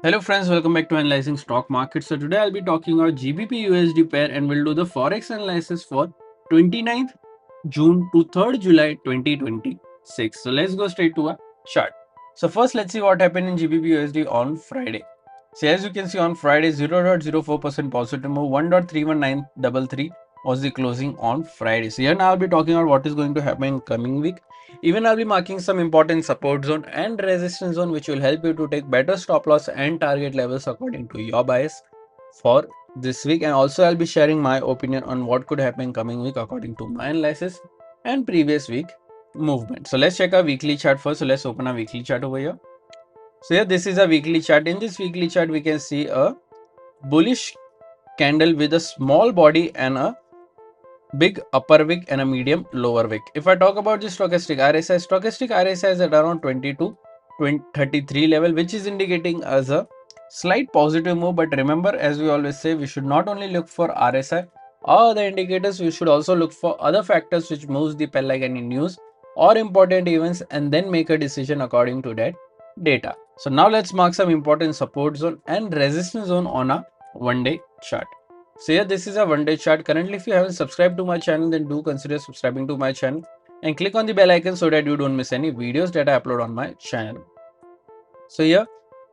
Hello friends, welcome back to Analyzing Stock Market. So today I'll be talking about GBP USD pair and we'll do the Forex analysis for 29th June to 3rd July 2026. So let's go straight to a chart. So first let's see what happened in GBP USD on Friday. So as you can see on Friday 0.04% positive move, 1.31933 was the closing on Friday. So here now I'll be talking about what is going to happen in coming week. Even I'll be marking some important support zone and resistance zone which will help you to take better stop loss and target levels according to your bias for this week. And also I'll be sharing my opinion on what could happen coming week according to my analysis and previous week movement. So let's check our weekly chart first. So let's open our weekly chart over here. So here this is a weekly chart. In this weekly chart we can see a bullish candle with a small body and a big upper wick and a medium lower wick. If I talk about the stochastic RSI is at around 22 33 level, which is indicating as a slight positive move. But remember, as we always say, we should not only look for RSI or the indicators, we should also look for other factors which moves the pen like any news or important events and then make a decision according to that data. So now let's mark some important support zone and resistance zone on a 1-day chart. So yeah, this is a 1-day chart. Currently, if you haven't subscribed to my channel, then do consider subscribing to my channel and click on the bell icon so that you don't miss any videos that I upload on my channel. So here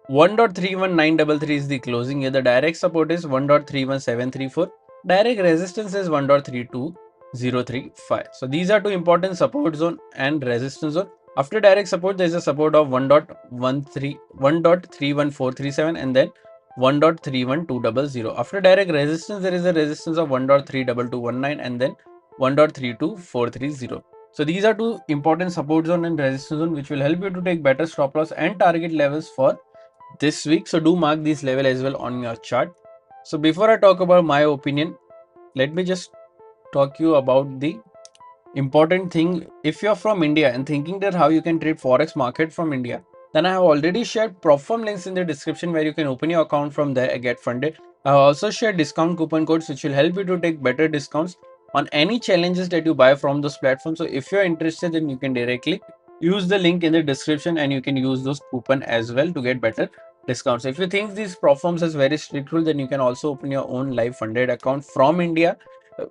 1.31933 is the closing. Here the direct support is 1.31734. Direct resistance is 1.32035. So these are two important support zone and resistance zone. After direct support, there is a support of 1.31437 and then 1.31200. After direct resistance, there is a resistance of 1.32219 and then 1.32430. So these are two important support zone and resistance zone which will help you to take better stop loss and target levels for this week. So do mark this level as well on your chart. So before I talk about my opinion, let me just talk you about the important thing. If you're from India and thinking that how you can trade forex market from India, then I have already shared prop firm links in the description where you can open your account from there and get funded. I have also shared discount coupon codes which will help you to take better discounts on any challenges that you buy from those platforms. So if you're interested, then you can directly use the link in the description and you can use those coupon as well to get better discounts. If you think these prop firms has very strict rule, then you can also open your own live funded account from India.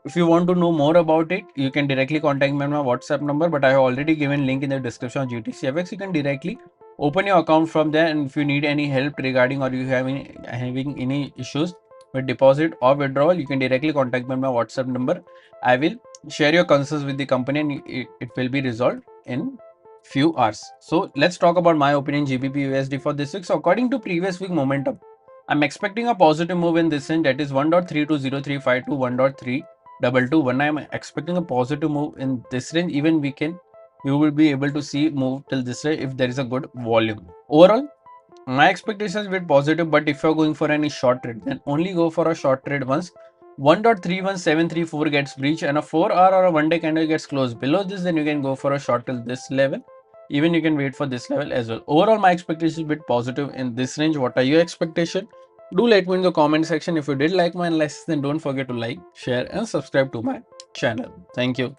If you want to know more about it, you can directly contact me on my WhatsApp number, but I have already given link in the description of GTCFX. You can directly open your account from there, and if you need any help regarding or you having any issues with deposit or withdrawal, you can directly contact me on my WhatsApp number. I will share your concerns with the company and it will be resolved in few hours. So let's talk about my opinion GBP USD for this week. So according to previous week momentum, I'm expecting a positive move in this range, that is 1.320352 to 1.3221. I'm expecting a positive move in this range. Even we will be able to see move till this range if there is a good volume. Overall, my expectations were positive, but if you're going for any short trade, then only go for a short trade once 1.31734 gets breached and a 4-hour or a 1-day candle gets closed below this, then you can go for a short till this level. Even you can wait for this level as well. Overall, my expectations a bit positive in this range. What are your expectations? Do let me in the comment section. If you did like my analysis, then don't forget to like, share and subscribe to my channel. Thank you.